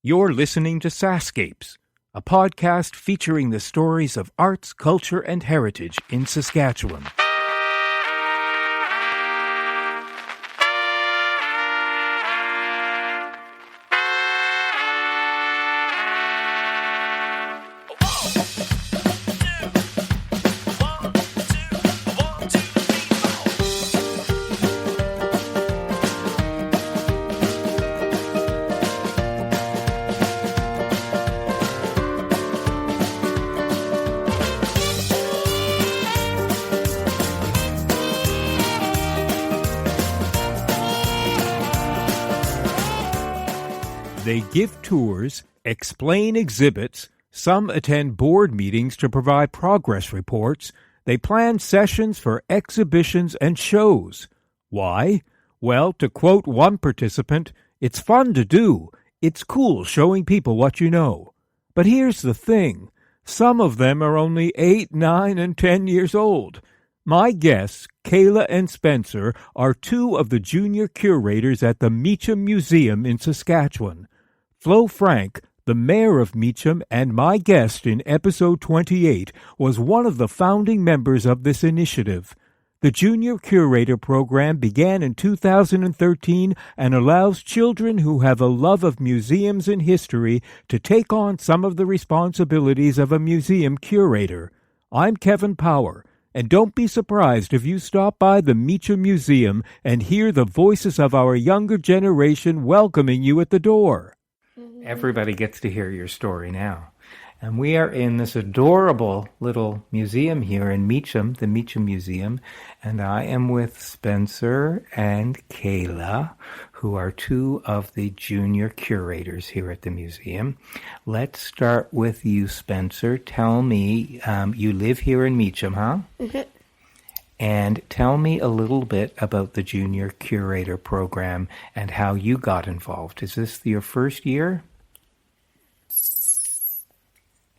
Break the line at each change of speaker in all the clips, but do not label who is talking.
You're listening to SaskScapes, a podcast featuring the stories of arts, culture, and heritage in Saskatchewan. They give tours, explain exhibits, some attend board meetings to provide progress reports, they plan sessions for exhibitions and shows. Why? Well, to quote one participant, it's fun to do. It's cool showing people what you know. But here's the thing. Some of them are only 8, 9, and 10 years old. My guests, Kayla and Spencer, are two of the junior curators at the Meacham Museum in Saskatchewan. Flo Frank, the mayor of Meacham and my guest in episode 28, was one of the founding members of this initiative. The Junior Curator program began in 2013 and allows children who have a love of museums and history to take on some of the responsibilities of a museum curator. I'm Kevin Power, and don't be surprised if you stop by the Meacham Museum and hear the voices of our younger generation welcoming you at the door. Everybody gets to hear your story now. And we are in this adorable little museum here in Meacham, the Meacham Museum, and I am with Spencer and Kayla, who are two of the junior curators here at the museum. Let's start with you, Spencer. Tell me, you live here in Meacham, huh? Mm-hmm. And tell me a little bit about the Junior Curator program and how you got involved. Is this your first year?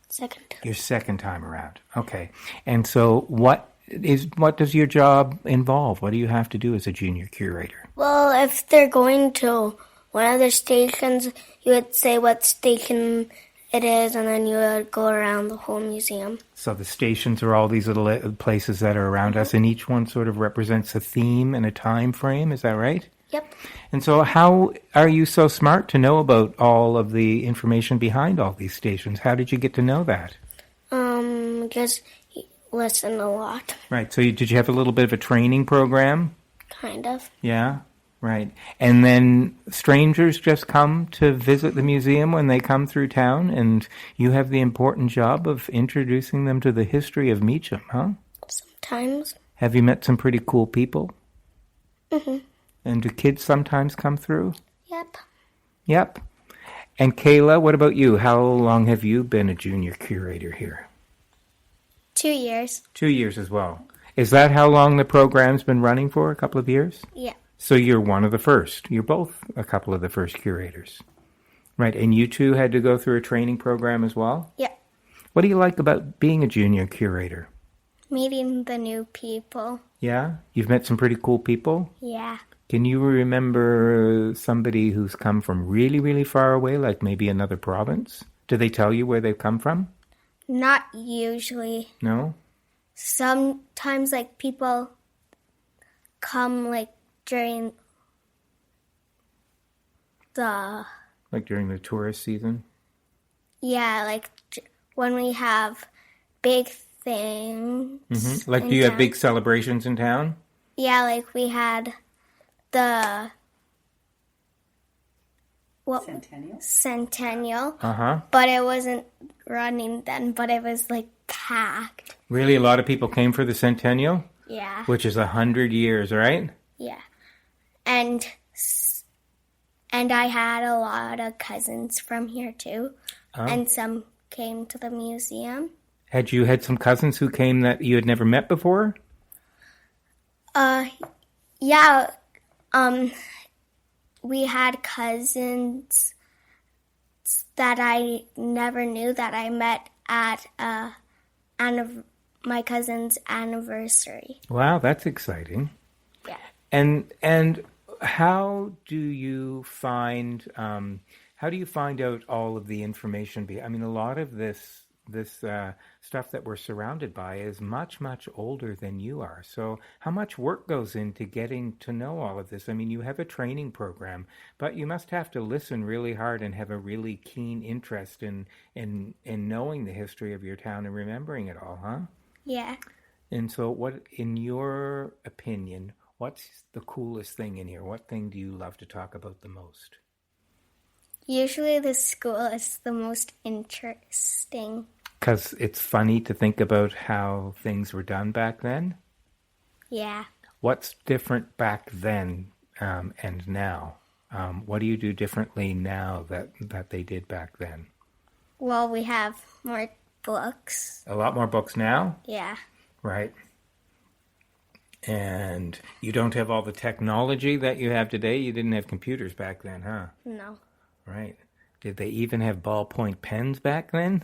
Second.
Your second time around. Okay. And so what does your job involve? What do you have to do as a junior curator?
Well, if they're going to one of the stations, you would say what station it is, and then you would go around the whole museum.
So the stations are all these little places that are around us, and each one sort of represents a theme and a time frame. Is that right?
Yep.
And so how are you so smart to know about all of the information behind all these stations? How did you get to know that?
Just listen a lot.
Right. So did you have a little bit of a training program?
Kind of.
Yeah. Right. And then strangers just come to visit the museum when they come through town, and you have the important job of introducing them to the history of Meacham, huh?
Sometimes.
Have you met some pretty cool people?
Mm-hmm.
And do kids sometimes come through?
Yep.
Yep. And Kayla, what about you? How long have you been a junior curator here?
2 years.
2 years as well. Is that how long the program's been running for? A couple of years?
Yeah.
So you're one of the first. You're both a couple of the first curators. Right. And you two had to go through a training program as well?
Yeah.
What do you like about being a junior curator?
Meeting the new people.
Yeah? You've met some pretty cool people?
Yeah.
Can you remember somebody who's come from really, really far away, like maybe another province? Do they tell you where they've come from?
Not usually.
No?
Sometimes, people come, during the...
Like during the tourist season?
Yeah, when we have big things.
Mm-hmm. Like, do you have big celebrations in town?
Yeah, we had the... Centennial.
Uh-huh.
But it wasn't running then, but it was, packed.
Really? A lot of people came for the Centennial?
Yeah.
Which is 100 years, right?
Yeah. And I had a lot of cousins from here, too. Oh. And some came to the museum.
Had you had some cousins who came that you had never met before?
Yeah. We had cousins that I never knew that I met at my cousin's anniversary.
Wow, that's exciting.
Yeah.
And how do you find How do you find out all of the information? I mean, a lot of this stuff that we're surrounded by is much, much older than you are. So how much work goes into getting to know all of this? I mean, you have a training program, but you must have to listen really hard and have a really keen interest in knowing the history of your town and remembering it all, huh?
Yeah.
And so what, in your opinion, what's the coolest thing in here? What thing do you love to talk about the most?
Usually the school is the most interesting.
Because it's funny to think about how things were done back then?
Yeah.
What's different back then and now? What do you do differently now that they did back then?
Well, we have more books.
A lot more books now?
Yeah.
Right. And you don't have all the technology that you have today? You didn't have computers back then, huh?
No.
Right. Did they even have ballpoint pens back then?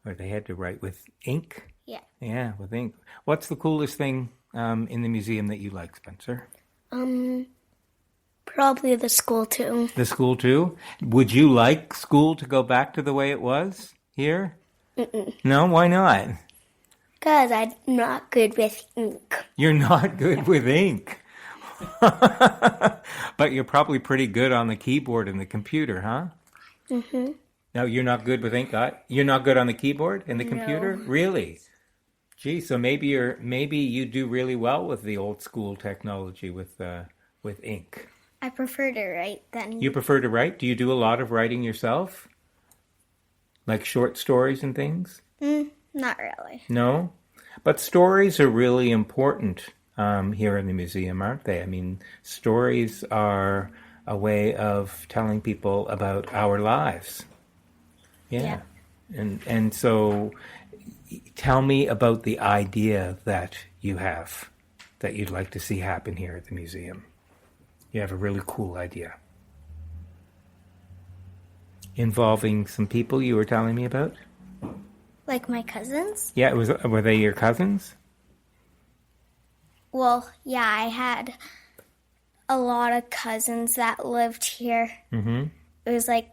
Or they had to write with ink?
Yeah.
Yeah, with ink. What's the coolest thing in the museum that you like, Spencer?
Probably the school too.
The school too? Would you like school to go back to the way it was here?
Mm-mm.
No? Why not?
Because I'm not good with ink.
You're not good with ink. But you're probably pretty good on the keyboard and the computer, huh?
Mm-hmm.
No, you're not good with ink. You're not good on the keyboard and the computer?
No.
Really? Gee, so maybe you do really well with the old school technology with ink.
I prefer to write then.
You prefer to write? Do you do a lot of writing yourself? Like short stories and things?
Not really.
No? But stories are really important here in the museum, aren't they? I mean, stories are a way of telling people about our lives. Yeah. And so tell me about the idea that you have that you'd like to see happen here at the museum. You have a really cool idea. Involving some people you were telling me about?
Like my cousins?
Yeah, were they your cousins?
Well, yeah, I had a lot of cousins that lived here.
Mm-hmm.
It was like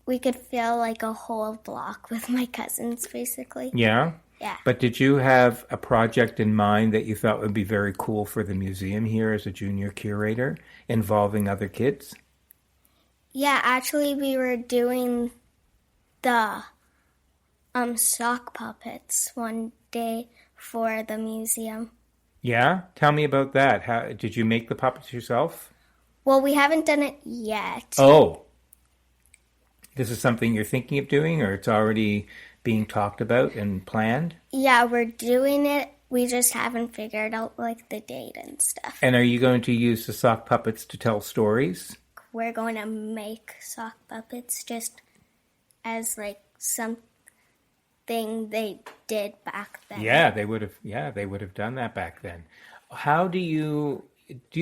we could fill like a whole block with my cousins, basically.
Yeah?
Yeah.
But did you have a project in mind that you thought would be very cool for the museum here as a junior curator, involving other kids?
Yeah, actually we were doing the sock puppets one day for the museum.
Yeah? Tell me about that. How did you make the puppets yourself?
Well, we haven't done it yet.
Oh. This is something you're thinking of doing, or it's already being talked about and planned?
Yeah, we're doing it. We just haven't figured out like the date and stuff.
And are you going to use the sock puppets to tell stories?
We're going to make sock puppets just as like something they did back then.
Yeah, they would have done that back then. How do you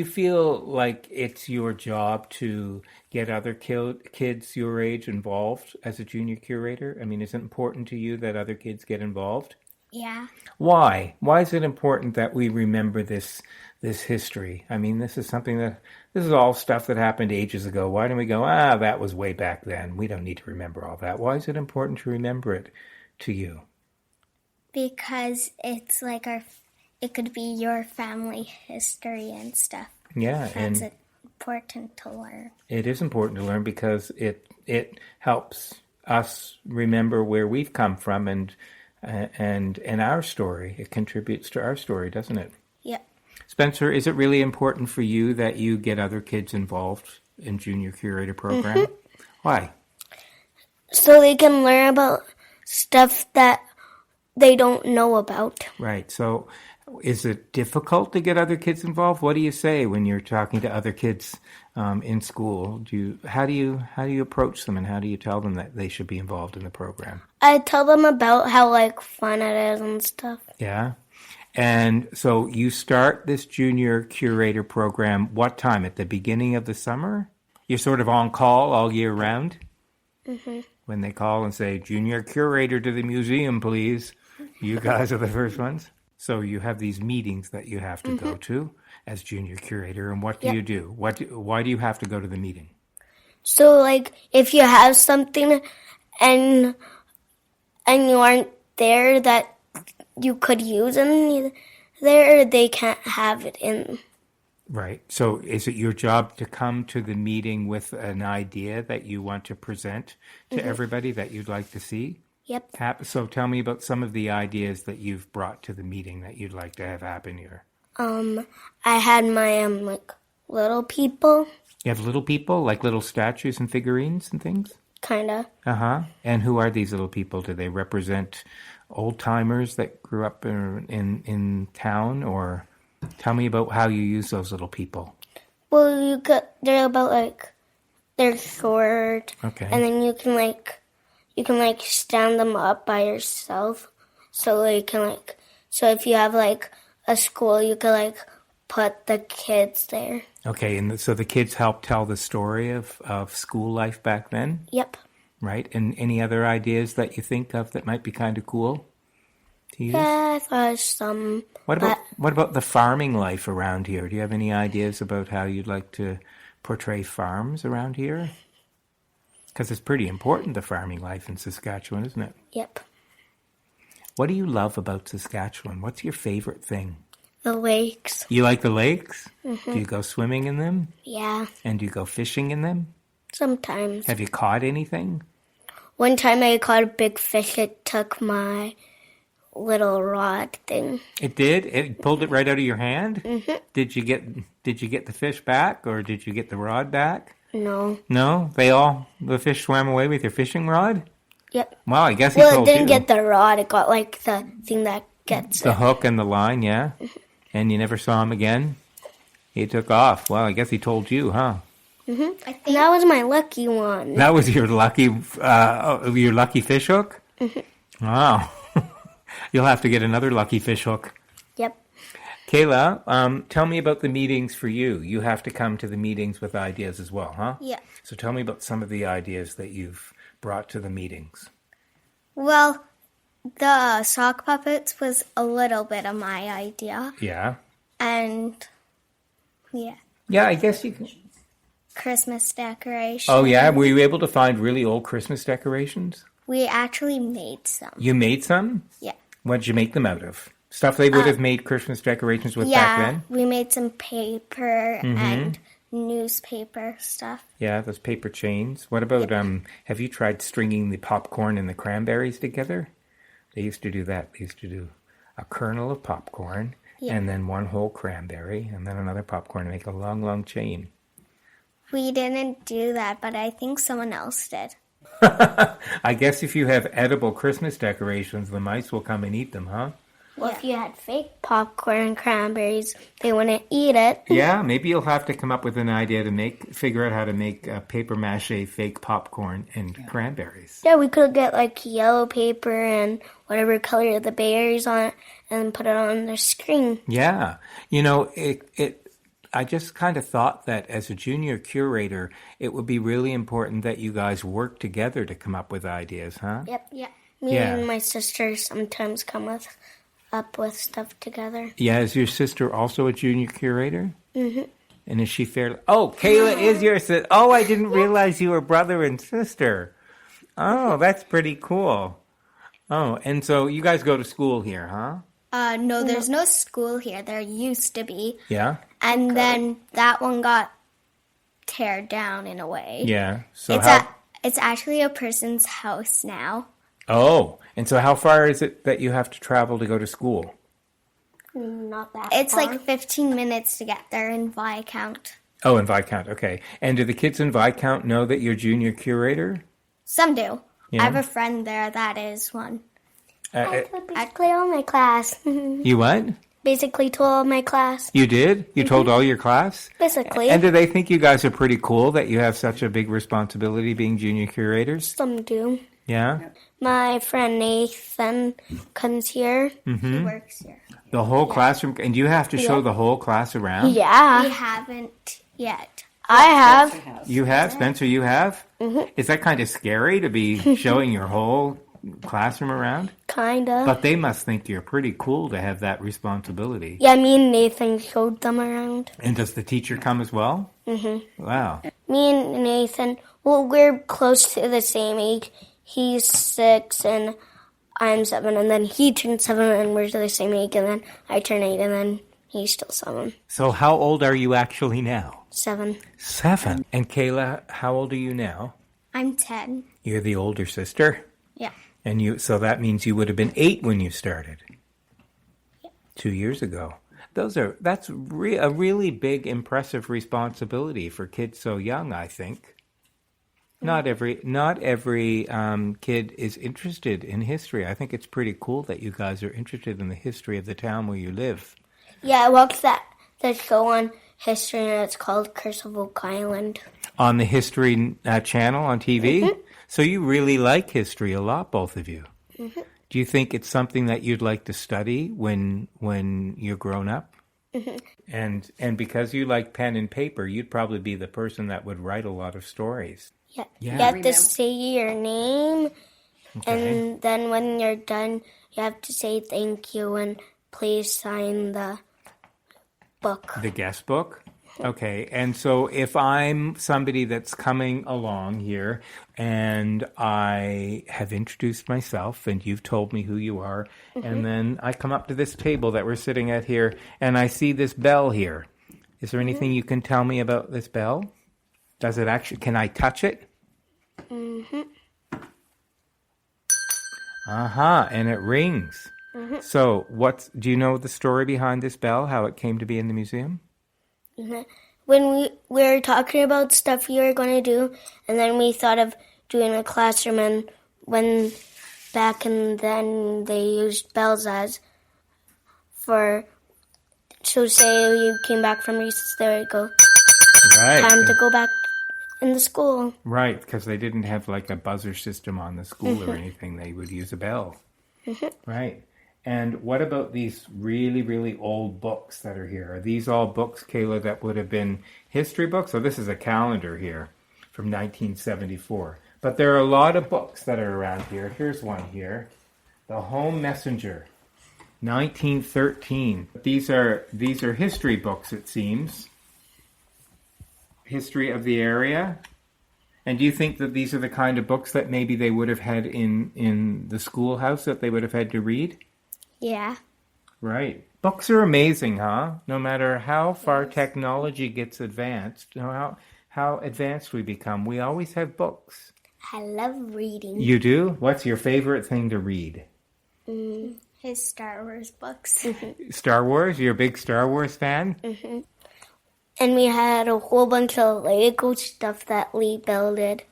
feel like it's your job to get other kids your age involved as a junior curator? I mean, is it important to you that other kids get involved?
Yeah.
Why? Why is it important that we remember this history? I mean, this is all stuff that happened ages ago. Why don't we go, that was way back then. We don't need to remember all that. Why is it important to remember it to you?
Because it's like it could be your family history and stuff.
Yeah.
That's important to learn.
It is important to learn because it helps us remember where we've come from and our story. It contributes to our story, doesn't it?
Yep.
Spencer, is it really important for you that you get other kids involved in Junior Curator program? Mm-hmm. Why?
So they can learn about stuff that they don't know about.
Right. So is it difficult to get other kids involved? What do you say when you're talking to other kids in school? How do you approach them, and how do you tell them that they should be involved in the program?
I tell them about how like fun it is and stuff.
Yeah. And so you start this Junior Curator program what time? At the beginning of the summer? You're sort of on call all year round?
Mm-hmm.
When they call and say, Junior Curator to the museum, please. You guys are the first ones. So you have these meetings that you have to go to as Junior Curator. And what do you do? Why do you have to go to the meeting?
So, like, if you have something and you aren't there that you could use in there, they can't have it in.
Right. So is it your job to come to the meeting with an idea that you want to present to everybody that you'd like to see?
Yep.
So tell me about some of the ideas that you've brought to the meeting that you'd like to have happen here.
I had my, like, little people.
You have little people, like little statues and figurines and things?
Kinda.
Uh-huh. And who are these little people? Do they represent old-timers that grew up in town? Or tell me about how you use those little people.
Well, they're about, like, they're short.
Okay.
And then you can stand them up by yourself. So if you have, like, a school, you could, like, put the kids there.
Okay, and so the kids help tell the story of school life back then?
Yep.
Right, and any other ideas that you think of that might be kind of cool to use?
Yeah, I thought some.
What about the farming life around here? Do you have any ideas about how you'd like to portray farms around here? Because it's pretty important, the farming life in Saskatchewan, isn't it?
Yep.
What do you love about Saskatchewan? What's your favorite thing?
The lakes.
You like the lakes? Do you go swimming in them?
Yeah.
And do you go fishing in them?
Sometimes.
Have you caught anything?
One time I caught a big fish. It took my little rod thing.
It did? It pulled it right out of your hand?
Mm-hmm.
Did you get the fish back, or did you get the rod back?
No.
No? The fish swam away with your fishing rod?
Yep.
Well, I guess he told you.
Well, it didn't get the rod. It got, like, the thing that gets
the
it.
hook and the line, yeah? And you never saw him again? He took off. Well, I guess he told you, huh?
Mm-hmm. I think that was my lucky one.
That was your lucky fish hook? Mm-hmm. Wow. You'll have to get another lucky fish hook.
Yep.
Kayla, tell me about the meetings for you. You have to come to the meetings with ideas as well, huh?
Yeah.
So tell me about some of the ideas that you've brought to the meetings.
Well, the sock puppets was a little bit of my idea.
Yeah.
And, yeah.
Yeah, I guess you can.
Christmas decorations.
Oh, yeah? Were you able to find really old Christmas decorations?
We actually made some.
You made some?
Yeah.
What did you make them out of? Stuff they would have made Christmas decorations with back then?
Yeah, we made some paper and newspaper stuff.
Yeah, those paper chains. What about, have you tried stringing the popcorn and the cranberries together? They used to do that. They used to do a kernel of popcorn and then one whole cranberry and then another popcorn to make a long, long chain.
We didn't do that, but I think someone else did.
I guess if you have edible Christmas decorations, the mice will come and eat them, huh?
Well, if you had fake popcorn and cranberries, they wouldn't eat it.
Yeah, maybe you'll have to come up with an idea to figure out how to make paper mache fake popcorn and cranberries.
Yeah, we could get like yellow paper and whatever color the berries on it and put it on the screen.
Yeah. You know, I just kind of thought that as a junior curator, it would be really important that you guys work together to come up with ideas, huh?
Yep. Yeah. Me and my sister sometimes come up with stuff together.
Yeah, is your sister also a junior curator? Mm-hmm. And is she fairly... Oh, Kayla is your sister. Oh, I didn't realize you were brother and sister. Oh, that's pretty cool. Oh, and so you guys go to school here, huh?
No, there's no school here. There used to be.
Yeah?
And then that one got teared down in a way.
Yeah. So
it's actually a person's house now.
Oh, and so how far is it that you have to travel to go to school?
Not that It's far. Like 15 minutes to get there in Viscount.
Oh, in Viscount, okay. And do the kids in Viscount know that you're junior curator?
Some do.
Yeah.
I have a friend there that is one.
Basically all my class.
You what?
Basically told all my class.
You did? You told all your class?
Basically.
And do they think you guys are pretty cool that you have such a big responsibility being junior curators?
Some do.
Yeah?
My friend Nathan comes here.
Mm-hmm.
He works here.
The whole classroom? And you have to show the whole class around?
Yeah.
We haven't yet.
I have.
You have? Spencer, you have? Mm-hmm. Is that kind of scary to be showing your whole classroom around?
Kinda.
But they must think you're pretty cool to have that responsibility.
Yeah, me and Nathan showed them around.
And does the teacher come as well? Mm-hmm. Wow.
Me and Nathan
Well, we're close to the same age. He's 6 and I'm 7, and then he turned 7 and we're the same age, and then I turn 8 and then he's still 7.
So how old are you actually now?
7.
7. And Kayla, how old are you now?
I'm 10.
You're the older sister?
Yeah.
And so that means you would have been 8 when you started.
Yeah.
2 years ago. That's a really big, impressive responsibility for kids so young, I think. Not every kid is interested in history. I think it's pretty cool that you guys are interested in the history of the town where you live.
Yeah, I watched that show on history, and it's called Curse of Oak Island.
On the History Channel on TV? Mm-hmm. So you really like history a lot, both of you. Mm-hmm. Do you think it's something that you'd like to study when you're grown up? Mm-hmm. And because you like pen and paper, you'd probably be the person that would write a lot of stories.
Yeah. You have to say your name, and then when you're done, you have to say thank you and please sign the book.
The guest book? Okay, and so if I'm somebody that's coming along here and I have introduced myself and you've told me who you are, and then I come up to this table that we're sitting at here and I see this bell here. Is there anything you can tell me about this bell? Does it actually, can I touch it? Mm-hmm. And it rings. Mm-hmm. So do you know the story behind this bell, how it came to be in the museum?
When we were talking about stuff we were going to do, and then we thought of doing a classroom, and when back and then they used bells so say you came back from recess, there you go.
Right.
Time to go back in the school.
Right, because they didn't have like a buzzer system on the school or anything. They would use a bell. Right. And what about these really, really old books that are here? Are these all books, Kayla, that would have been history books? So this is a calendar here from 1974. But there are a lot of books that are around here. Here's one here. The Home Messenger, 1913. These are history books, it seems. History of the area. And do you think that these are the kind of books that maybe they would have had in the schoolhouse that they would have had to read?
Yeah.
Right. Books are amazing, huh? No matter how far technology gets advanced, how advanced we become, we always have books.
I love reading.
You do? What's your favorite thing to read?
His Star Wars books.
Star Wars? You're a big Star Wars fan?
Mm-hmm. And we had a whole bunch of Lego stuff that Lee builded.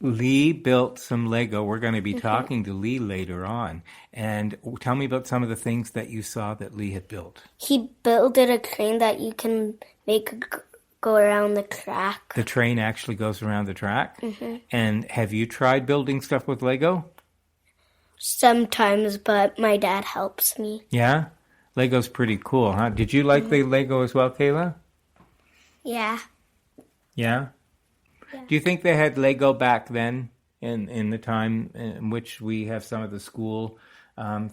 Lee built some Lego. We're going to be talking to Lee later on. And tell me about some of the things that you saw that Lee had built.
He built a train that you can make go around the track.
The train actually goes around the track? Mm-hmm. And have you tried building stuff with Lego?
Sometimes, but my dad helps me.
Yeah? Lego's pretty cool, huh? Did you like the Lego as well, Kayla?
Yeah.
Yeah? Do you think they had Lego back then in the time in which we have some of the school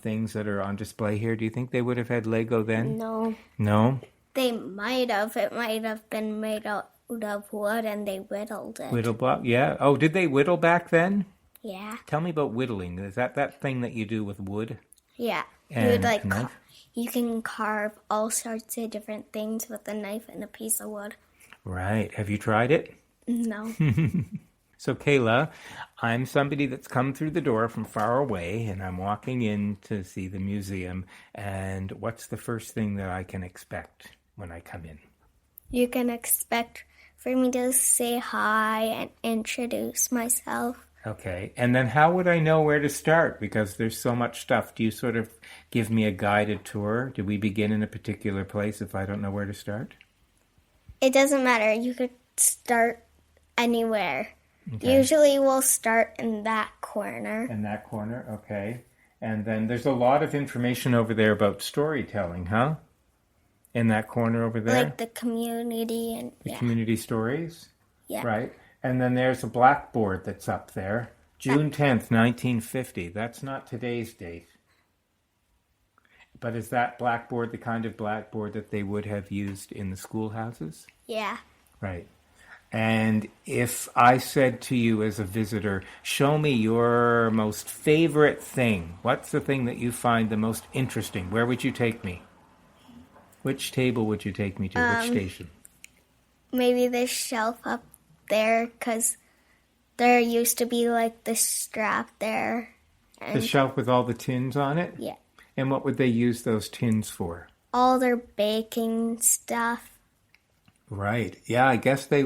things that are on display here? Do you think they would have had Lego then?
No.
No?
They might have. It might have been made out of wood and they whittled it.
Whittle block? Yeah. Oh, did they whittle back then?
Yeah.
Tell me about whittling. Is that thing that you do with wood?
Yeah.
And
you can carve all sorts of different things with a knife and a piece of wood.
Right. Have you tried it?
No.
So, Kayla, I'm somebody that's come through the door from far away, and I'm walking in to see the museum. And what's the first thing that I can expect when I come in?
You can expect for me to say hi and introduce myself.
Okay. And then how would I know where to start? Because there's so much stuff. Do you sort of give me a guided tour? Do we begin in a particular place if I don't know where to start?
It doesn't matter. You could start anywhere. Okay. Usually we'll start in that corner.
In that corner, okay. And then there's a lot of information over there about storytelling, huh? In that corner over there?
Like the community and
community stories?
Yeah.
Right. And then there's a blackboard that's up there. June 10th, 1950. That's not today's date. But is that blackboard the kind of blackboard that they would have used in the schoolhouses?
Yeah.
Right. And if I said to you as a visitor, show me your most favorite thing, what's the thing that you find the most interesting? Where would you take me? Which table would you take me to? Which station?
Maybe the shelf up there, because there used to be like the strap there.
The shelf with all the tins on it?
Yeah.
And what would they use those tins for?
All their baking stuff.
Right. Yeah, I guess they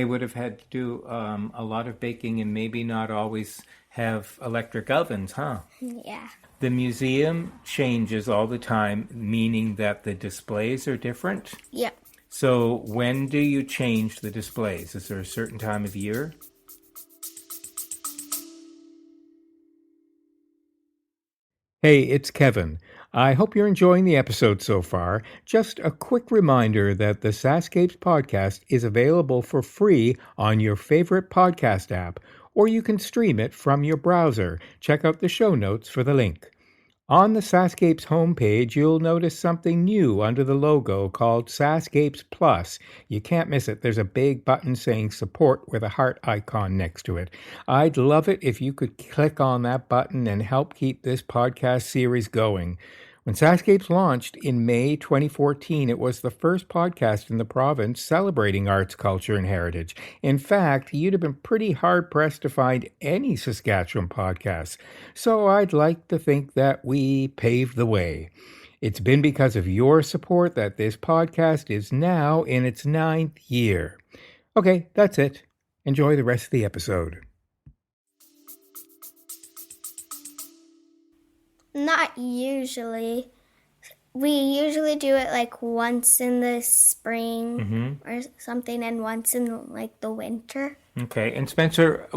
would have had to do a lot of baking and maybe not always have electric ovens, huh?
Yeah.
The museum changes all the time, meaning that the displays are different.
Yep.
So when do you change the displays? Is there a certain time of year? Hey, it's Kevin. I hope you're enjoying the episode so far. Just a quick reminder that the SaskScapes podcast is available for free on your favorite podcast app, or you can stream it from your browser. Check out the show notes for the link. On the SaskScapes homepage, you'll notice something new under the logo called SaskScapes Plus. You can't miss it. There's a big button saying support with a heart icon next to it. I'd love it if you could click on that button and help keep this podcast series going. When SaskScapes launched in May 2014, it was the first podcast in the province celebrating arts, culture, and heritage. In fact, you'd have been pretty hard-pressed to find any Saskatchewan podcasts. So I'd like to think that we paved the way. It's been because of your support that this podcast is now in its 9th year. Okay, that's it. Enjoy the rest of the episode.
Not usually. We usually do it like once in the spring or something, and once in like the winter.
Okay, and Spencer,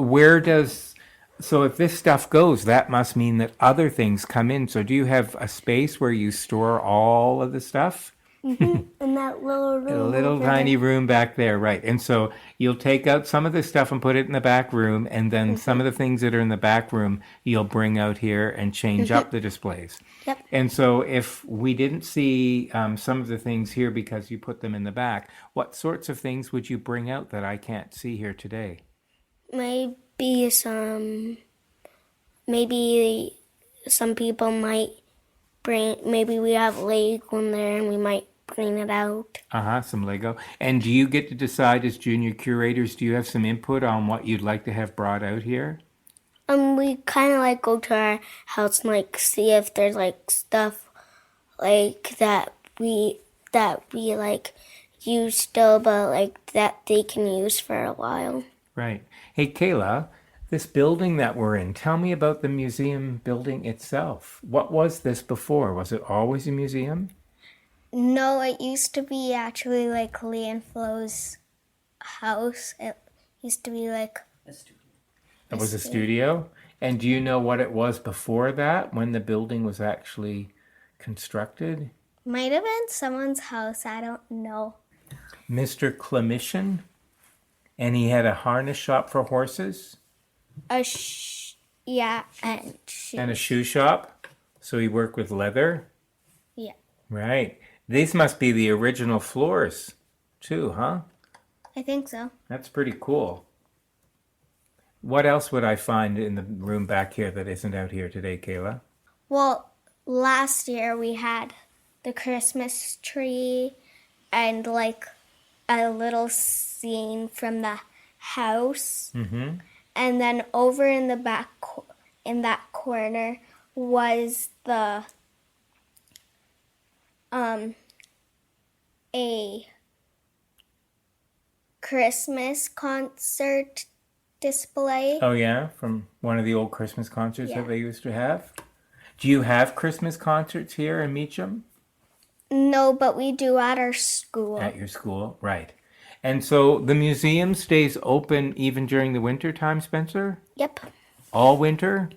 so if this stuff goes, that must mean that other things come in. So do you have a space where you store all of the stuff?
In that little room.
A little tiny room back there, right. And so you'll take out some of the stuff and put it in the back room, and then some of the things that are in the back room you'll bring out here and change up the displays.
Yep.
And so if we didn't see some of the things here because you put them in the back, what sorts of things would you bring out that I can't see here today?
Maybe some people might maybe we have Lego in there and we might bring it out.
Some Lego. And do you get to decide as junior curators, do you have some input on what you'd like to have brought out here?
We kind of like go to our house and like see if there's like stuff like that we like use still, but like that they can use for a while.
Right. Hey, Kayla, this building that we're in, tell me about the museum building itself. What was this before? Was it always a museum?
No, it used to be actually like Lee and Flo's house. It used to be like
A studio.
It was a studio? And do you know what it was before that, when the building was actually constructed?
Might have been someone's house. I don't know.
Mr. Clemician? And he had a harness shop for horses?
Yeah, and
And a shoe shop? So he worked with leather?
yeah.
Right. These must be the original floors, too, huh?
I think so.
That's pretty cool. What else would I find in the room back here that isn't out here today, Kayla?
Well, last year we had the Christmas tree and like a little scene from the house.
Mm-hmm.
And then over in the back, in that corner, was the a Christmas concert display.
Oh, yeah? From one of the old Christmas concerts
Yeah.
that they used to have? Do you have Christmas concerts here in Meacham?
No, but we do at our school.
At your school? Right. And so the museum stays open even during the winter time, Spencer?
Yep.
All winter,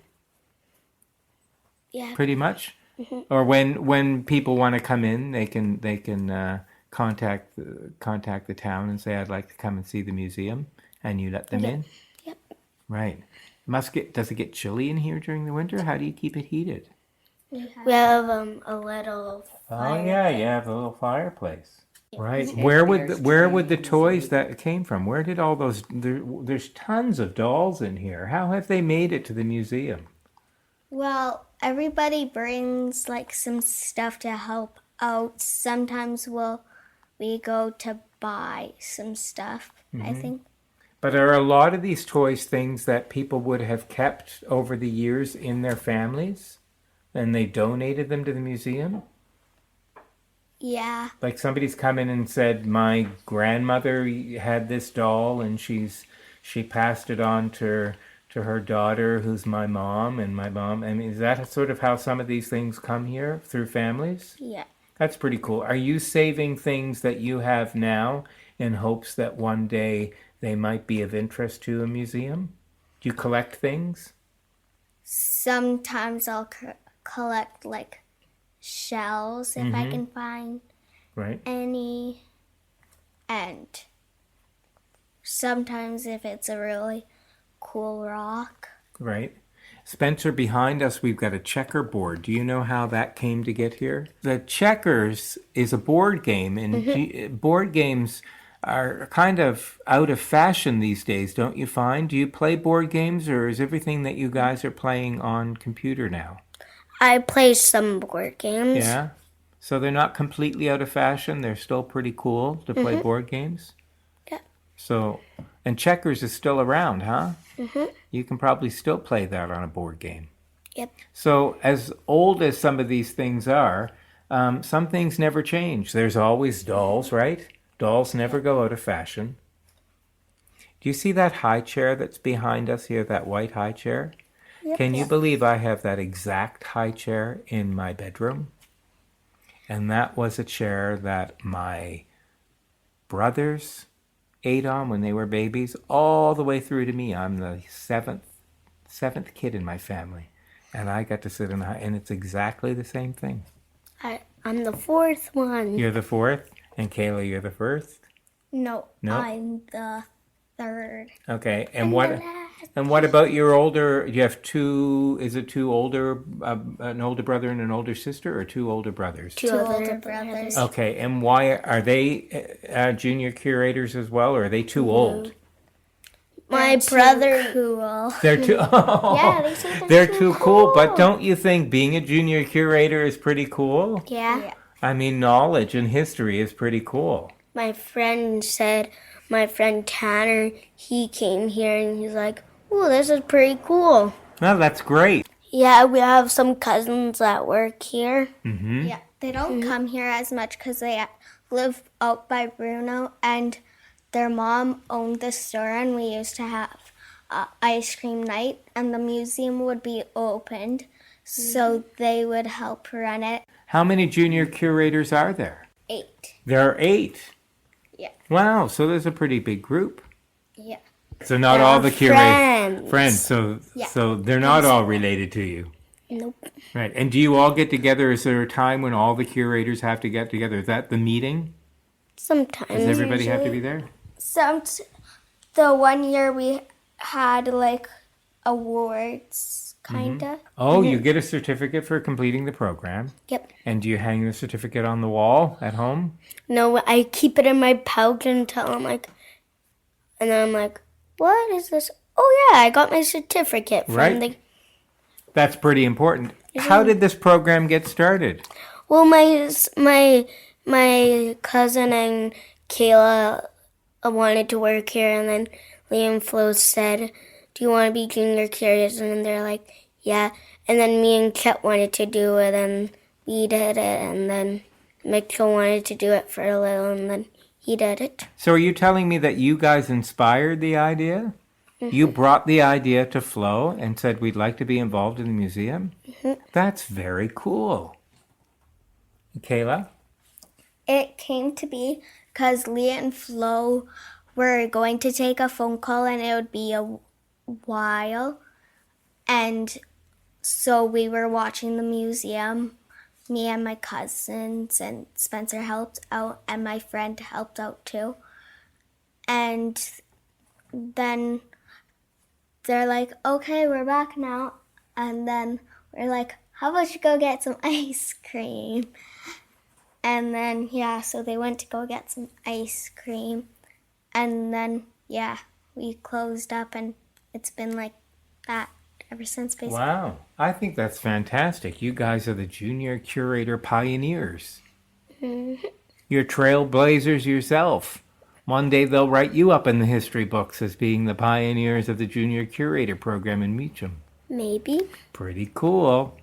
Yeah.
pretty much? Or when people want to come in, they can contact the town and say, I'd like to come and see the museum, and you let them in?
Yep.
Right. Does it get chilly in here during the winter? How do you keep it heated?
We have a little
Oh, yeah, you have a little fireplace. Right. Where would the toys that came from? Where did all those? There's tons of dolls in here. How have they made it to the museum?
Well, everybody brings like some stuff to help out. Sometimes we go to buy some stuff, I think.
But are a lot of these toys things that people would have kept over the years in their families, and they donated them to the museum?
Yeah.
Like somebody's come in and said, my grandmother had this doll and she passed it on to her daughter, who's my mom, and my mom. I mean, is that sort of how some of these things come here through families?
Yeah.
That's pretty cool. Are you saving things that you have now in hopes that one day they might be of interest to a museum? Do you collect things?
Sometimes I'll collect like shells if I can find any. And sometimes if it's a really cool rock.
Right. Spencer, behind us, we've got a checkerboard. Do you know how that came to get here? The checkers is a board game, and board games are kind of out of fashion these days, don't you find? Do you play board games, or is everything that you guys are playing on computer now?
I play some board games.
Yeah? So they're not completely out of fashion. They're still pretty cool to play board games?
Yeah.
So, and checkers is still around, huh?
Mm-hmm.
You can probably still play that on a board game.
Yep.
So as old as some of these things are, some things never change. There's always dolls, right? Dolls never go out of fashion. Do you see that high chair that's behind us here, that white high chair?
Yep.
Can you believe I have that exact high chair in my bedroom? And that was a chair that my brothers ate on when they were babies, all the way through to me. I'm the seventh kid in my family, and I got to sit in and it's exactly the same thing.
I'm the fourth one.
You're the fourth, and Kayla, you're the first.
No, I'm the third.
Okay, and what about your older? You have two. Is it two older, an older brother and an older sister, or two older brothers?
Two older brothers.
Okay, and why are they junior curators as well, or are they too old?
My brother.
Cool.
They're too. Oh,
Yeah, they say
they're too cool. But don't you think being a junior curator is pretty cool?
Yeah.
I mean, knowledge and history is pretty cool.
My friend Tanner, he came here and he's like, "Ooh, this is pretty cool."
Well, that's great.
Yeah, we have some cousins that work here.
Mm-hmm.
Yeah, they don't come here as much because they live out by Bruno, and their mom owned the store, and we used to have ice cream night, and the museum would be opened, so they would help run it.
How many junior curators are there?
8.
There are 8.
Yeah.
Wow, so there's a pretty big group.
Yeah.
So not all the curators.
Friends.
So they're not all related to you.
Nope.
Right. And do you all get together? Is there a time when all the curators have to get together? Is that the meeting?
Sometimes.
Does everybody have to be there?
The one year we had like awards, kinda.
Oh, you get a certificate for completing the program.
Yep.
And do you hang the certificate on the wall at home?
No, I keep it in my pouch until I'm like, and then I'm like, what is this? Oh yeah, I got my certificate from
Right. That's pretty important. How did this program get started?
Well, my cousin and Kayla wanted to work here, and then Liam Flo said, "Do you want to be junior curators?" And they're like, "Yeah." And then me and Ket wanted to do it, and we did it. And then Mitchell wanted to do it for a little, and then he did it.
So are you telling me that you guys inspired the idea? Mm-hmm. You brought the idea to Flo and said, we'd like to be involved in the museum? Mm-hmm. That's very cool. Kayla?
It came to be because Leah and Flo were going to take a phone call, and it would be a while. And so we were watching the museum. Me and my cousins and Spencer helped out, and my friend helped out too. And then they're like, okay, we're back now. And then we're like, how about you go get some ice cream? And then, so they went to go get some ice cream. And then, we closed up, and it's been like that ever since, basically.
Wow. I think that's fantastic. You guys are the Junior Curator pioneers. You're trailblazers yourself. One day they'll write you up in the history books as being the pioneers of the Junior Curator program in Meacham.
Maybe.
Pretty cool.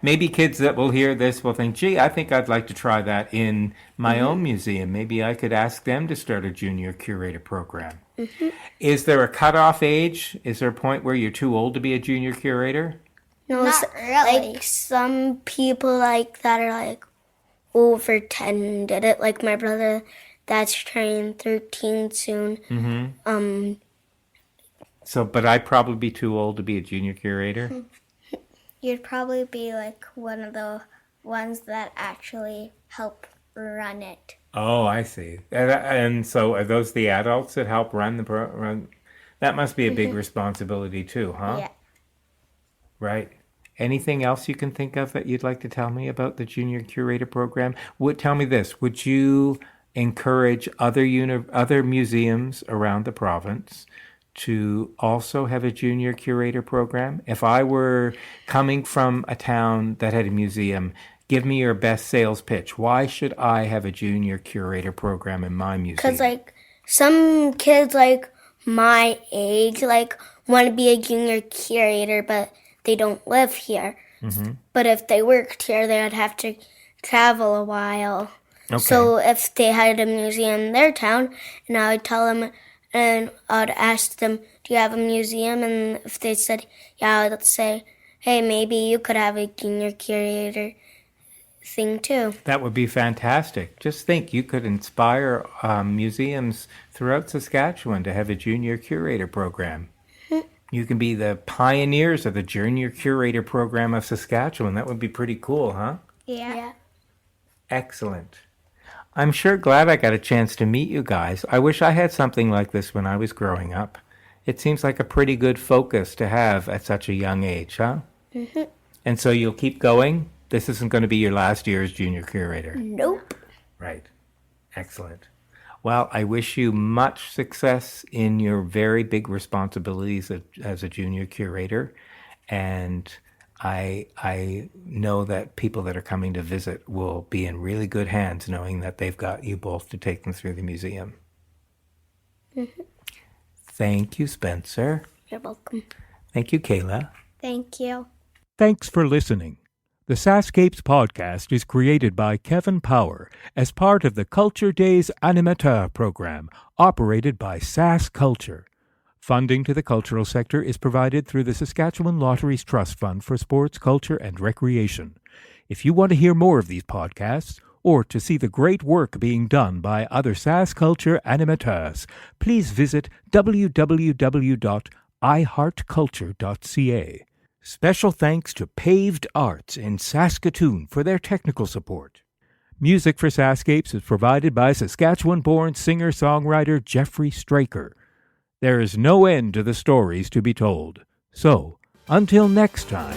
Maybe kids that will hear this will think, gee, I think I'd like to try that in my own museum. Maybe I could ask them to start a Junior Curator program. Is there a cutoff age? Is there a point where you're too old to be a Junior Curator?
No,
Not really.
Like some people like that are like over 10 did it. Like my brother, that's turning 13 soon.
So, but I'd probably be too old to be a Junior Curator.
You'd probably be like one of the ones that actually help run it.
Oh, I see. And so are those the adults that help run the program? That must be a big responsibility too, huh?
Yeah.
Right. Anything else you can think of that you'd like to tell me about the Junior Curator program? Tell me this. Would you encourage other museums around the province to also have a Junior Curator program? If I were coming from a town that had a museum, give me your best sales pitch. Why should I have a Junior Curator program in my museum?
Because like some kids like my age like want to be a Junior Curator, but they don't live here. But if they worked here, they would have to travel a while.
Okay.
So if they had a museum in their town, and I would tell them, and I'd ask them, do you have a museum? And if they said, yeah, I'd say, hey, maybe you could have a Junior Curator thing too.
That would be fantastic. Just think, you could inspire museums throughout Saskatchewan to have a Junior Curator program. You can be the pioneers of the Junior Curator program of Saskatchewan. That would be pretty cool, huh?
Yeah.
Excellent. I'm sure glad I got a chance to meet you guys. I wish I had something like this when I was growing up. It seems like a pretty good focus to have at such a young age, huh? And so you'll keep going? This isn't going to be your last year as Junior Curator?
Nope.
Right. Excellent. Well, I wish you much success in your very big responsibilities as a Junior Curator. And I know that people that are coming to visit will be in really good hands knowing that they've got you both to take them through the museum. Thank you, Spencer.
You're welcome.
Thank you, Kayla.
Thank you.
Thanks for listening. The SaskScapes podcast is created by Kevin Power as part of the Culture Days Animateur program operated by SaskCulture. Funding to the cultural sector is provided through the Saskatchewan Lotteries Trust Fund for Sports, Culture and Recreation. If you want to hear more of these podcasts, or to see the great work being done by other SaskCulture animateurs, please visit www.iheartculture.ca. Special thanks to Paved Arts in Saskatoon for their technical support. Music for SaskScapes is provided by Saskatchewan-born singer-songwriter Jeffrey Straker. There is no end to the stories to be told. So, until next time,